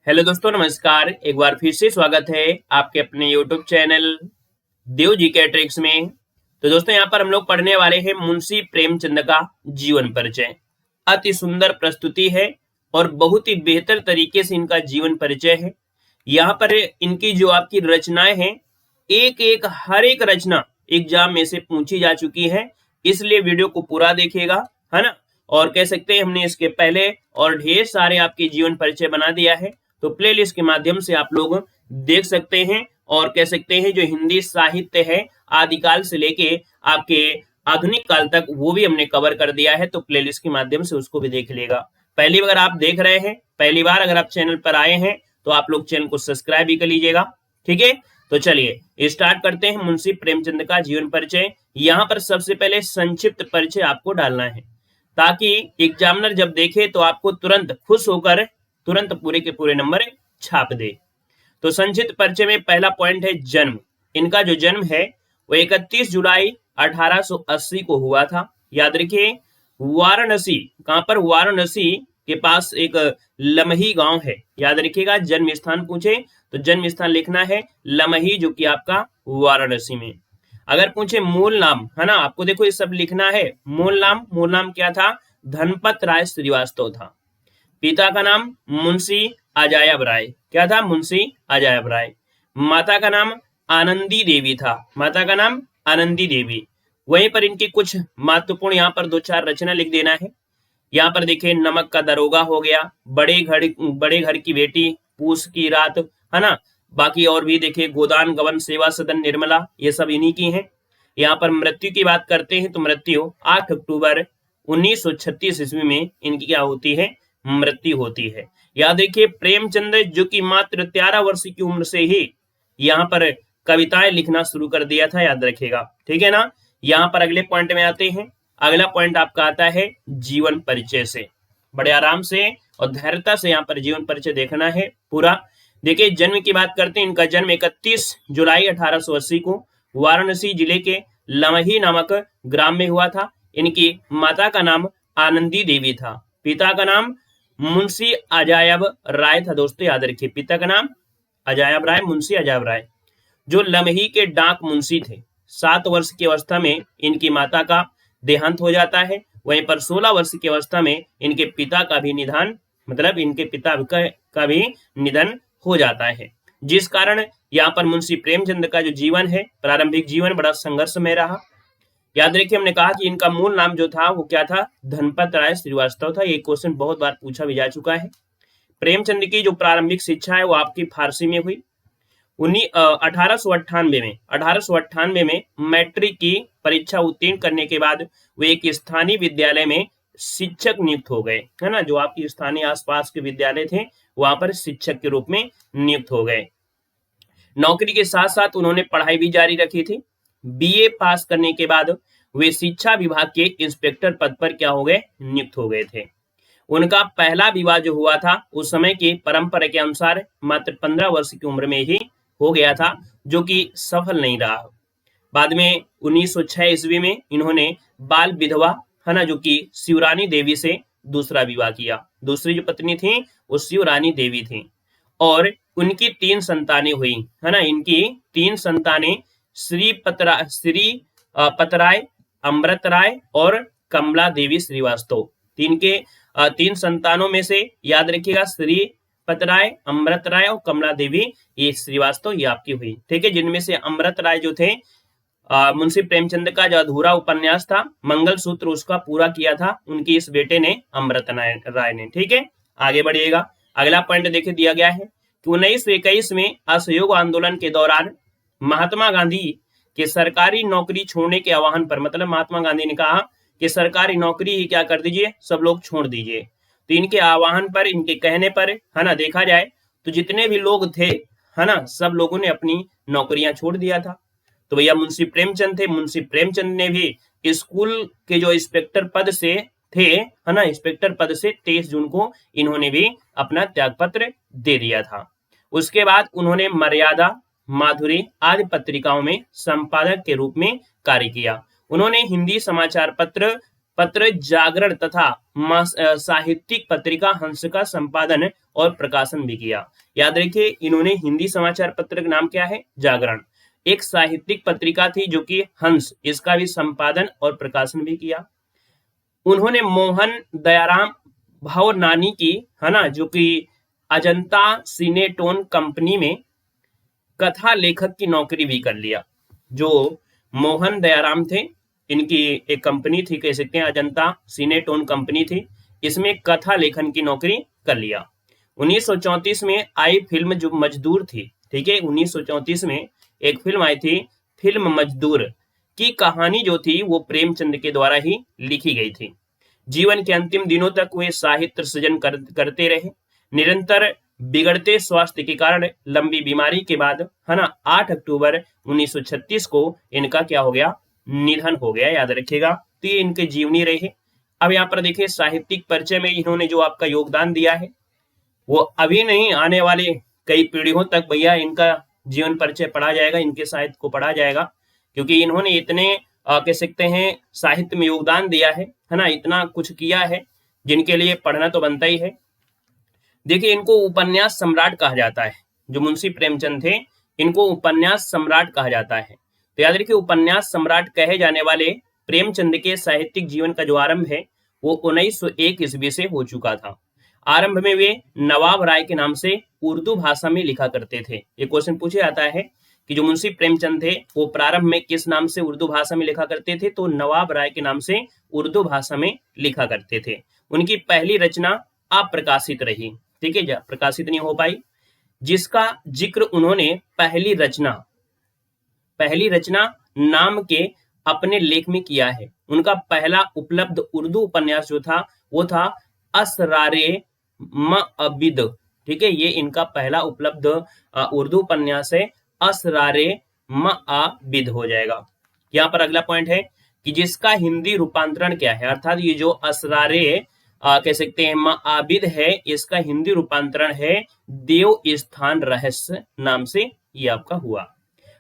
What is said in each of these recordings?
Hello दोस्तों, नमस्कार। एक बार फिर से स्वागत है आपके अपने यूट्यूब चैनल देव जी के ट्रिक्स में। तो दोस्तों, यहाँ पर हम लोग पढ़ने वाले हैं मुंशी प्रेमचंद का जीवन परिचय। अति सुंदर प्रस्तुति है और बहुत ही बेहतर तरीके से इनका जीवन परिचय है। यहाँ पर इनकी जो आपकी रचनाएं हैं, एक एक हर एक रचना एग्जाम में से पूछी जा चुकी है, इसलिए वीडियो को पूरा देखिएगा, है ना। और कह सकते हैं हमने इसके पहले और ढेर सारे आपके जीवन परिचय बना दिया है, तो प्लेलिस्ट के माध्यम से आप लोग देख सकते हैं। और कह सकते हैं जो हिंदी साहित्य है आदिकाल से लेके आपके आधुनिक काल तक, वो भी हमने कवर कर दिया है, तो प्लेलिस्ट के माध्यम से उसको भी देख लेगा। पहली बार आप देख रहे हैं, पहली बार अगर आप चैनल पर आए हैं तो आप लोग चैनल को सब्सक्राइब भी कर लीजिएगा, ठीक है। तो चलिए स्टार्ट करते हैं मुंशी प्रेमचंद का जीवन परिचय। यहाँ पर सबसे पहले संक्षिप्त परिचय आपको डालना है, ताकि एग्जामिनर जब देखे तो आपको तुरंत खुश होकर तुरंत पूरे के पूरे नंबर छाप दे। तो संक्षिप्त परिचय में पहला पॉइंट है जन्म। इनका जो जन्म है वो 31 जुलाई 1880 को हुआ था। याद रखिए, वाराणसी, कहां पर? वाराणसी के पास एक लमही गांव है, याद रखिएगा। जन्म स्थान पूछे तो जन्म स्थान लिखना है लमही, जो कि आपका वाराणसी में। अगर पूछे मूल नाम, है ना, आपको देखो ये सब लिखना है। मूल नाम क्या था? धनपत राय श्रीवास्तव था। पिता का नाम मुंशी अजायब राय, क्या था? मुंशी अजायब राय। माता का नाम आनंदी देवी था, माता का नाम आनंदी देवी। वहीं पर इनकी कुछ महत्वपूर्ण यहाँ पर दो चार रचना लिख देना है। यहाँ पर देखिए, नमक का दरोगा हो गया, बड़े घर की बेटी, पूस की रात, है ना। बाकी और भी देखिए, गोदान गवन सेवा सदन निर्मला, ये सब इन्हीं की हैं। यहाँ पर मृत्यु की बात करते हैं तो मृत्यु 8 अक्टूबर 1936 ईस्वी में इनकी क्या होती है? मृत्यु होती है। याद रखिए, प्रेमचंद जो कि मात्र 13 वर्ष की उम्र से ही यहाँ पर कविताएं लिखना शुरू कर दिया था, याद रखिएगा, ठीक है ना। यहाँ पर अगले पॉइंट में आते हैं। अगला पॉइंट आपका आता है जीवन परिचय से। बड़े आराम से और धैर्यता से यहाँ पर जीवन परिचय देखना है पूरा। देखिए, जन्म की बात करते हैं। इनका जन्म 31 जुलाई 1880 को वाराणसी जिले के लमही नामक ग्राम में हुआ था। इनकी माता का नाम आनंदी देवी था, पिता का नाम मुंशी अजायब राय था। दोस्तों याद रखिए, पिता का नाम अजायब राय, मुंशी अजायब राय, जो लमही के डाक मुंशी थे। 7 वर्ष की अवस्था में इनकी माता का देहांत हो जाता है। वहीं पर 16 वर्ष की अवस्था में इनके पिता का भी निधन, मतलब इनके पिता का भी निधन हो जाता है, जिस कारण यहाँ पर मुंशी प्रेमचंद का जो जीवन है, प्रारंभिक जीवन बड़ा संघर्षमय रहा। याद रखिए, हमने कहा कि इनका मूल नाम जो था वो क्या था? धनपत राय श्रीवास्तव था। ये क्वेश्चन बहुत बार पूछा भी जा चुका है। प्रेमचंद की जो प्रारंभिक शिक्षा है वो आपकी फारसी में हुई। 1898 में मैट्रिक की परीक्षा उत्तीर्ण करने के बाद वे एक स्थानीय विद्यालय में शिक्षक नियुक्त हो गए, है ना। जो आपकी स्थानीय आसपास के विद्यालय थे वहां पर शिक्षक के रूप में नियुक्त हो गए। नौकरी के साथ साथ उन्होंने पढ़ाई भी जारी रखी थी। बीए पास करने के बाद वे शिक्षा विभाग के इंस्पेक्टर पद पर क्या हो गए? नियुक्त हो गए थे। उनका पहला विवाह जो हुआ था उस समय की परंपरा के अनुसार मात्र 15 वर्ष की उम्र में ही हो गया था, जो कि सफल नहीं रहा। बाद में 1906 ईस्वी में इन्होंने बाल विधवा, है ना, जो कि शिवरानी देवी से दूसरा विवाह किया। दूसरी जो पत्नी थी वो शिवरानी देवी थी, और उनकी 3 संतानें हुई, है ना। इनकी 3 संतानें श्री पतराय, अमृत राय और कमला देवी श्रीवास्तव। 3 संतानों में से याद रखिएगा, श्री पतराय, अमृत राय और कमला देवी ये श्रीवास्तव ये आपकी हुई, ठीक है। जिनमें से अमृत राय जो थे, मुंशी प्रेमचंद का जो अधूरा उपन्यास था मंगलसूत्र, उसका पूरा किया था उनकी इस बेटे ने, अमृत राय ने, ठीक है। आगे बढ़िएगा। अगला पॉइंट देखिए दिया गया है कि 1921 में असहयोग आंदोलन के दौरान महात्मा गांधी के सरकारी नौकरी छोड़ने के आह्वान पर, मतलब महात्मा गांधी ने कहा कि सरकारी नौकरी ही क्या कर दीजिए, सब लोग छोड़ दीजिए। तो इनके आह्वान पर, इनके कहने पर, है ना, देखा जाए तो जितने भी लोग थे, है ना, सब लोगों ने अपनी नौकरियां छोड़ दिया था। तो भैया मुंशी प्रेमचंद थे। मुंशी प्रेमचंद ने भी स्कूल के जो इंस्पेक्टर पद से थे, है ना, इंस्पेक्टर पद से 23 जून को इन्होंने भी अपना त्यागपत्र दे दिया था। उसके बाद उन्होंने मर्यादा, माधुरी आदि पत्रिकाओं में संपादक के रूप में कार्य किया। उन्होंने हिंदी समाचार पत्र पत्र जागरण तथा साहित्यिक पत्रिका हंस का संपादन और प्रकाशन भी किया। याद रखिए, इन्होंने हिंदी समाचार पत्र का नाम क्या है? जागरण। एक साहित्यिक पत्रिका थी जो कि हंस, इसका भी संपादन और प्रकाशन भी किया। उन्होंने मोहन दयाराम भावनानी की, है ना, जो कि अजंता सिनेटोन कंपनी में कथा लेखक की नौकरी भी कर लिया। जो मोहन दयाराम थे, इनकी एक कंपनी थी, कह सकते हैं अजंता सिनेटोन कंपनी थी, इसमें कथा लेखन की नौकरी कर लिया। 1934 में आई फिल्म जो मजदूर थी, ठीक है, 1934 में एक फिल्म आई थी, फिल्म मजदूर की कहानी जो थी वो प्रेमचंद के द्वारा ही लिखी गई थी। जीवन के अंतिम दिनों तक वे साहित्य सृजन करते रहे। निरंतर बिगड़ते स्वास्थ्य के कारण लंबी बीमारी के बाद, है ना, 8 अक्टूबर 1936 को इनका क्या हो गया? निधन हो गया। याद रखिएगा, तो ये इनके जीवनी रहे। अब यहाँ पर देखिए, साहित्यिक परिचय में इन्होंने जो आपका योगदान दिया है वो अभी नहीं, आने वाले कई पीढ़ियों तक भैया इनका जीवन परिचय पढ़ा जाएगा, इनके साहित्य को पढ़ा जाएगा, क्योंकि इन्होंने इतने कह सकते हैं साहित्य में योगदान दिया है ना, इतना कुछ किया है जिनके लिए पढ़ना तो बनता ही है। देखिए, इनको उपन्यास सम्राट कहा जाता है। जो मुंशी प्रेमचंद थे, इनको उपन्यास सम्राट कहा जाता है। तो याद रखिए, उपन्यास सम्राट कहे जाने वाले प्रेमचंद के साहित्यिक जीवन का जो आरंभ है वो 1901 ईस्वी से हो चुका था। आरंभ में वे नवाब राय के नाम से उर्दू भाषा में लिखा करते थे। ये क्वेश्चन पूछे जाता है कि जो मुंशी प्रेमचंद थे वो प्रारंभ में किस नाम से उर्दू भाषा में लिखा करते थे? तो नवाब राय के नाम से उर्दू भाषा में लिखा करते थे। उनकी पहली रचना अप्रकाशित रही, ठीक है, प्रकाशित नहीं हो पाई, जिसका जिक्र उन्होंने पहली रचना नाम के अपने लेख में किया है। उनका पहला उपलब्ध उर्दू उपन्यास जो था वो था असरारे मअबिद, ठीक है, ये इनका पहला उपलब्ध उर्दू उपन्यास है, असरारे मअबिद हो जाएगा। यहाँ पर अगला पॉइंट है कि जिसका हिंदी रूपांतरण क्या है, अर्थात ये जो असरारे कह सकते हैं मआबिद है, इसका हिंदी रूपांतरण है देव स्थान रहस्य नाम से ये आपका हुआ।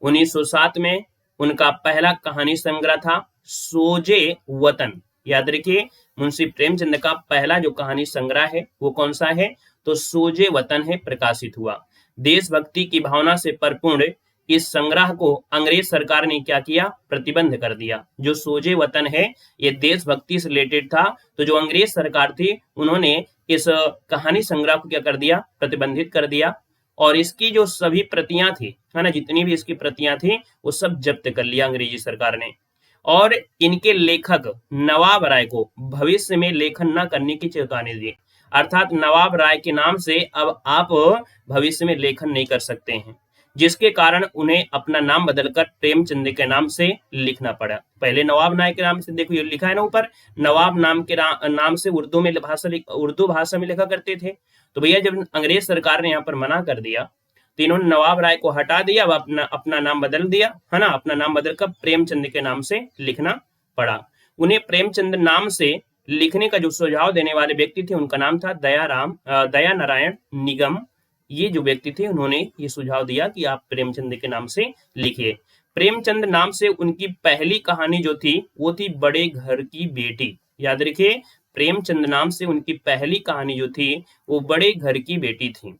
1907 में उनका पहला कहानी संग्रह था सोजे वतन। याद रखिए, मुंशी प्रेमचंद का पहला जो कहानी संग्रह है वो कौन सा है? तो सोजे वतन है, प्रकाशित हुआ। देशभक्ति की भावना से परिपूर्ण इस संग्रह को अंग्रेज सरकार ने क्या किया? प्रतिबंध कर दिया। जो सोजे वतन है ये देशभक्ति से रिलेटेड था, तो जो अंग्रेज सरकार थी उन्होंने इस कहानी संग्रह को क्या कर दिया? प्रतिबंधित कर दिया। और इसकी जो सभी प्रतियां थी, है ना, जितनी भी इसकी प्रतियां थी वो सब जब्त कर लिया अंग्रेजी सरकार ने। और इनके लेखक नवाब राय को भविष्य में लेखन न करने की चेतावनी दी, अर्थात नवाब राय के नाम से अब आप भविष्य में लेखन नहीं कर सकते हैं, जिसके कारण उन्हें अपना नाम बदलकर प्रेमचंद के नाम से लिखना पड़ा। पहले नवाब राय के नाम से, देखो ये लिखा है ना ऊपर, नवाब नाम के नाम से उर्दू भाषा में लिखा करते थे। तो भैया जब अंग्रेज सरकार ने यहाँ पर मना कर दिया तो इन्होंने नवाब राय को हटा दिया, अपना नाम बदल दिया, है ना, अपना नाम बदलकर प्रेमचंद के नाम से लिखना पड़ा। उन्हें प्रेमचंद नाम से लिखने का जो सुझाव देने वाले व्यक्ति थे उनका नाम था दया नारायण निगम। ये जो व्यक्ति थे उन्होंने ये सुझाव दिया कि आप प्रेमचंद के नाम से लिखिए। प्रेमचंद नाम से उनकी पहली कहानी जो थी वो थी बड़े घर की बेटी। याद रखिए, प्रेमचंद नाम से उनकी पहली कहानी जो थी वो बड़े घर की बेटी थी,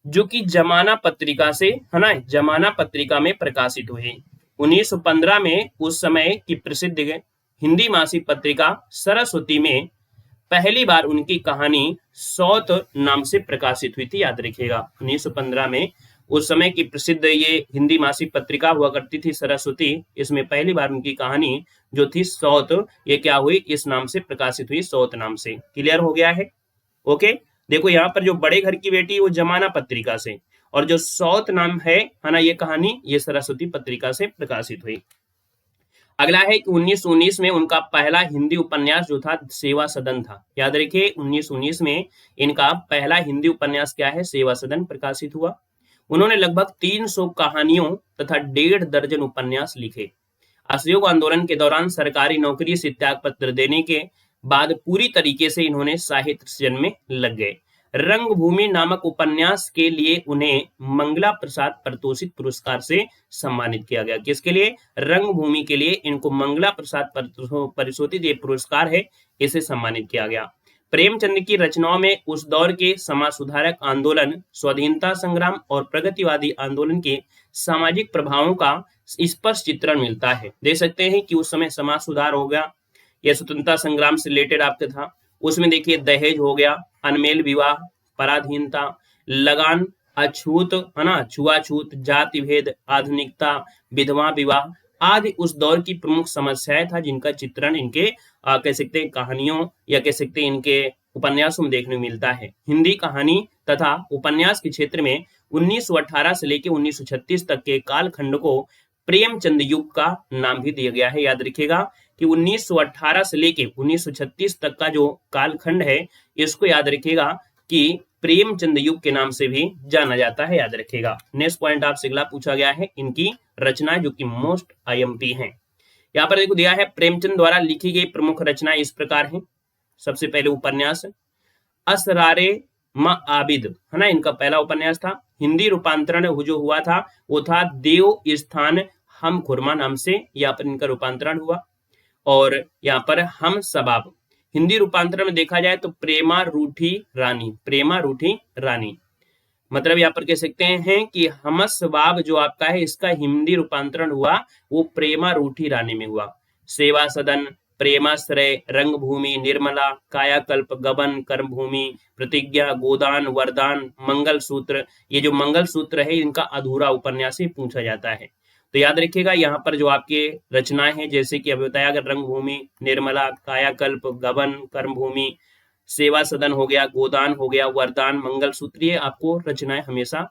जो कि जमाना पत्रिका से, है ना, जमाना पत्रिका में प्रकाशित हुई। 1915 में उस समय की प्रसिद्ध हिंदी मासिक पत्रिका सरस्वती में पहली बार उनकी कहानी सौत नाम से प्रकाशित हुई थी। याद रखिएगा, 1915 में उस समय की प्रसिद्ध ये हिंदी मासिक पत्रिका हुआ करती थी सरस्वती, इसमें पहली बार उनकी कहानी जो थी सौत, ये क्या हुई? इस नाम से प्रकाशित हुई, सौत नाम से। क्लियर हो गया है? ओके, देखो यहाँ पर जो बड़े घर की बेटी वो जमाना पत्रिका से, और जो सौत नाम है ना, ये कहानी ये सरस्वती पत्रिका से प्रकाशित हुई। अगला है कि 1919 में उनका पहला हिंदी उपन्यास जो था सेवा सदन था। याद रखिए, 1919 में इनका पहला हिंदी उपन्यास क्या है? सेवा सदन प्रकाशित हुआ। उन्होंने लगभग 300 कहानियों तथा 1.5 दर्जन उपन्यास लिखे। असहयोग आंदोलन के दौरान सरकारी नौकरी से त्याग पत्र देने के बाद पूरी तरीके से इन्होंने साहित्य सृजन में लग गए। रंगभूमि नामक उपन्यास के लिए उन्हें मंगला प्रसाद परतोषित पुरस्कार से सम्मानित किया गया। किसके लिए? रंगभूमि के लिए इनको मंगला प्रसाद परितोषित ये पुरस्कार है, इसे सम्मानित किया गया। प्रेमचंद की रचनाओं में उस दौर के समाज सुधारक आंदोलन, स्वाधीनता संग्राम और प्रगतिवादी आंदोलन के सामाजिक प्रभावों का स्पष्ट चित्रण मिलता है। देख सकते हैं कि उस समय समाज सुधार हो गया, यह स्वतंत्रता संग्राम से रिलेटेड आपका था। उसमें देखिए दहेज हो गया, अनमेल विवाह, पराधीनता, लगान, अछूत है ना, छुआछूत, जाति भेद, आधुनिकता, विधवा विवाह आदि उस दौर की प्रमुख समस्याएं था, जिनका चित्रण इनके कह सकते हैं कहानियों या कह सकते हैं इनके उपन्यासों में देखने को मिलता है। हिंदी कहानी तथा उपन्यास के क्षेत्र में 1918 से लेकर 1936 तक के कालखंड को प्रेमचंद युग का नाम भी दिया गया है। याद रखिएगा कि 1918 से लेकर 1936 तक का जो कालखंड है, इसको याद रखिएगा कि प्रेमचंद युग के नाम से भी जाना जाता है। याद रखिएगा। नेक्स्ट पॉइंट आपसे अगला पूछा गया है इनकी रचनाएं, जो कि मोस्ट आईएमपी हैं। यहाँ पर देखो दिया है प्रेमचंद द्वारा लिखी गई प्रमुख रचनाएं इस प्रकार हैं। सबसे पहले उपन्यास असरारे म आबिद है ना, इनका पहला उपन्यास था। हिंदी रूपांतरण जो हुआ था वो था देव स्थान हम खुरमा नाम से, यहाँ पर इनका रूपांतरण हुआ। और यहाँ पर हम सबाब हिंदी रूपांतरण में देखा जाए तो प्रेमा रूठी रानी, प्रेमा रूठी रानी, मतलब यहाँ पर कह सकते हैं कि हमस सबाब जो आपका है इसका हिंदी रूपांतरण हुआ वो प्रेमा रूठी रानी में हुआ। सेवा सदन, प्रेमाश्रय, रंगभूमि, निर्मला, कायाकल्प, गबन, कर्मभूमि, प्रतिज्ञा, गोदान, वरदान, मंगल सूत्र, ये जो मंगल सूत्र है इनका अधूरा उपन्यास ही पूछा जाता है। तो याद रखिएगा यहाँ पर जो आपके रचनाएं हैं, जैसे कि अभी बताया अगर रंगभूमि, निर्मला, कायाकल्प, गबन, कर्मभूमि, सेवा सदन हो गया, गोदान हो गया, वरदान, मंगल सूत्र, ये आपको रचनाएं हमेशा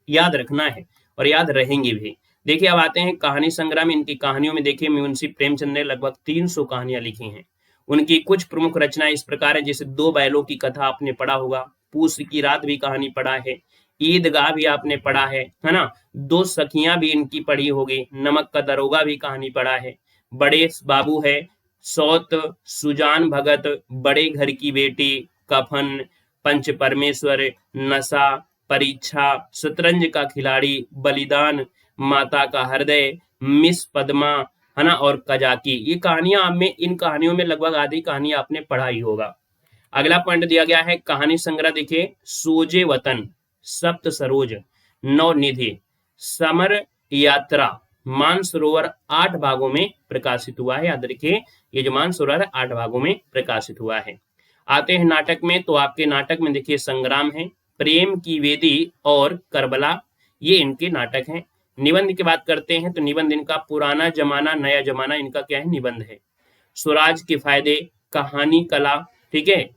याद रखना है और याद रहेंगी भी। देखिए अब आते हैं कहानी संग्राम। इनकी कहानियों में देखिए मुंशी प्रेमचंद ने लगभग 300 कहानियां लिखी हैं। उनकी कुछ प्रमुख रचनाएं इस प्रकार है, जैसे दो बैलों की कथा आपने पढ़ा होगा, पूस की रात भी कहानी पढ़ा है, ईदगाह भी आपने पढ़ा है ना, दो सखियां भी इनकी पढ़ी होगी, नमक का दरोगा भी कहानी पढ़ा है, बड़े बाबू है, सौत, सुजान भगत, बड़े घर की बेटी, कफन, पंच परमेश्वर, नशा, परीक्षा, शतरंज का खिलाड़ी, बलिदान, माता का हृदय, मिस पद्मा है ना, और कजाकी, ये कहानियां में इन कहानियों में लगभग आधी कहानी आपने पढ़ा ही होगा। अगला पॉइंट दिया गया है कहानी संग्रह। देखिए सोजे वतन, सप्त सरोज, नवनिधि, समर यात्रा, मानसरोवर 8 भागों में प्रकाशित हुआ है। याद रखिए ये जो मानसरोवर 8 भागों में प्रकाशित हुआ है। आते हैं नाटक में, तो आपके नाटक में देखिए संग्राम है, प्रेम की वेदी और करबला, ये इनके नाटक हैं। निबंध की बात करते हैं तो निबंध इनका पुराना जमाना नया जमाना इनका क्या है, निबंध है। स्वराज के फायदे, कहानी कला, ठीक है,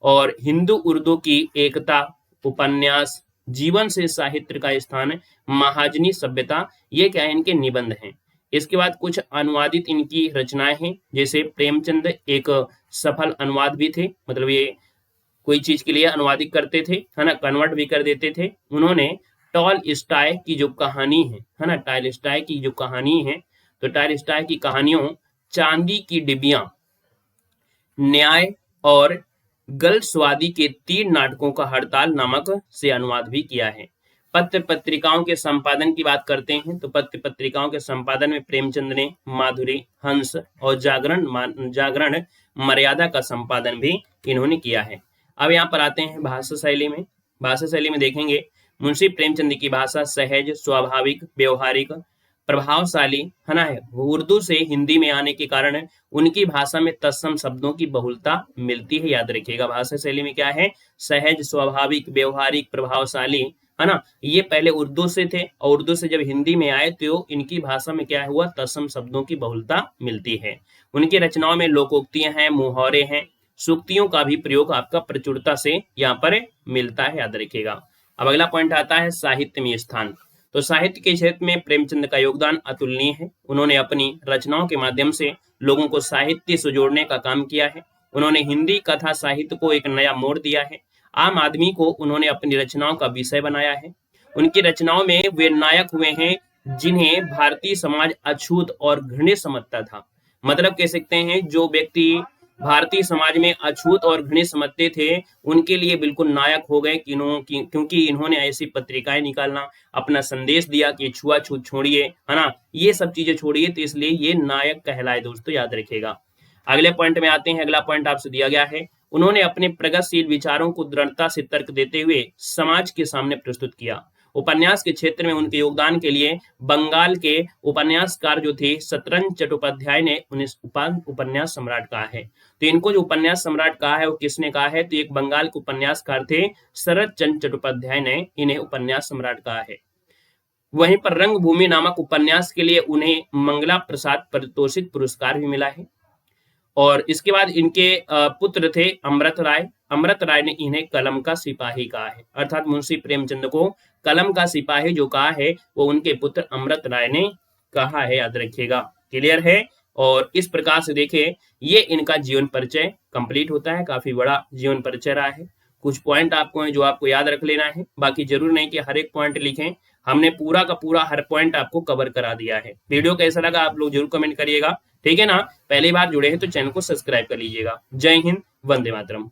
और हिंदू उर्दू की एकता, उपन्यास, जीवन से साहित्य का स्थान, महाजनी सभ्यता, ये क्या है इनके निबंध हैं। इसके बाद कुछ अनुवादित इनकी रचनाएं हैं, जैसे प्रेमचंद एक सफल अनुवाद भी थे, मतलब ये कोई चीज के लिए अनुवादित करते थे है ना, कन्वर्ट भी कर देते थे। उन्होंने टॉलस्टॉय की जो कहानी है ना, टॉलस्टॉय की जो कहानी है, तो टॉलस्टॉय की कहानियों चांदी की डिबिया, न्याय और गलस्वादी के 3 नाटकों का हड़ताल नामक से अनुवाद भी किया है। पत्र पत्रिकाओं के संपादन की बात करते हैं तो पत्र पत्रिकाओं के संपादन में प्रेमचंद ने माधुरी, हंस और जागरण मर्यादा का संपादन भी इन्होंने किया है। अब यहाँ पर आते हैं भाषा शैली में। भाषा शैली में देखेंगे मुंशी प्रेमचंद की भाषा सहज, स्वाभाविक, व्यवहारिक, प्रभावशाली है ना, उर्दू से हिंदी में आने के कारण उनकी भाषा में तत्सम शब्दों की बहुलता मिलती है। याद रखिएगा भाषा शैली में क्या है, सहज, स्वाभाविक, व्यवहारिक, प्रभावशाली है ना, ये पहले उर्दू से थे और उर्दू से जब हिंदी में आए तो इनकी भाषा में क्या हुआ, तत्सम शब्दों की बहुलता मिलती है। उनकी रचनाओं में लोकोक्तियां हैं, मुहावरे हैं, सूक्तियों का भी प्रयोग आपका प्रचुरता से यहाँ पर मिलता है। याद रखिएगा। अब अगला पॉइंट आता है साहित्य में स्थान। तो साहित्य के क्षेत्र में प्रेमचंद का योगदान अतुलनीय है। उन्होंने अपनी रचनाओं के माध्यम से लोगों को साहित्य से जोड़ने का काम किया है। उन्होंने हिंदी कथा साहित्य को एक नया मोड़ दिया है। आम आदमी को उन्होंने अपनी रचनाओं का विषय बनाया है। उनकी रचनाओं में वे नायक हुए हैं जिन्हें भारतीय समाज अछूत और घृणित समझता था। मतलब कह सकते हैं जो व्यक्ति भारतीय समाज में अछूत और घृणित समझते थे, उनके लिए बिल्कुल नायक हो गए क्योंकि इन्होंने ऐसी पत्रिकाएं निकालना, अपना संदेश दिया कि छुआछूत छोड़िए, है ना, ये सब चीजें छोड़िए, तो इसलिए ये नायक कहलाए। दोस्तों याद रखिएगा। अगले पॉइंट में आते हैं। अगला पॉइंट आपसे दिया गया है, उन्होंने अपने प्रगतिशील विचारों को दृढ़ता से तर्क देते हुए समाज के सामने प्रस्तुत किया। उपन्यास के क्षेत्र में उनके योगदान के लिए बंगाल के उपन्यासकार जो थे शतरंज चट्टोपाध्याय ने उन्हें उपन्यास सम्राट कहा है। तो इनको जो उपन्यास सम्राट कहा है वो किसने कहा है? तो एक बंगाल के उपन्यासकार थे शरद चंद्र चट्टोपाध्याय ने इन्हें उपन्यास सम्राट कहा है। वहीं पर रंगभूमि नामक उपन्यास के लिए उन्हें मंगला प्रसाद पारितोषिक पुरस्कार भी मिला है। और इसके बाद इनके पुत्र थे अमृत राय। अमृत राय ने इन्हें कलम का सिपाही कहा है, अर्थात मुंशी प्रेमचंद को कलम का सिपाही जो कहा है वो उनके पुत्र अमृत राय ने कहा है। याद रखिएगा। क्लियर है। और इस प्रकार से देखें, ये इनका जीवन परिचय कंप्लीट होता है। काफी बड़ा जीवन परिचय रहा है। कुछ पॉइंट आपको हैं जो आपको याद रख लेना है, बाकी जरूर नहीं कि हर एक पॉइंट लिखें। हमने पूरा का पूरा हर पॉइंट आपको कवर करा दिया है। वीडियो कैसा लगा आप लोग जरूर कमेंट करिएगा, ठीक है ना। पहली बार जुड़े हैं तो चैनल को सब्सक्राइब कर लीजिएगा। जय हिंद, वंदे मातरम।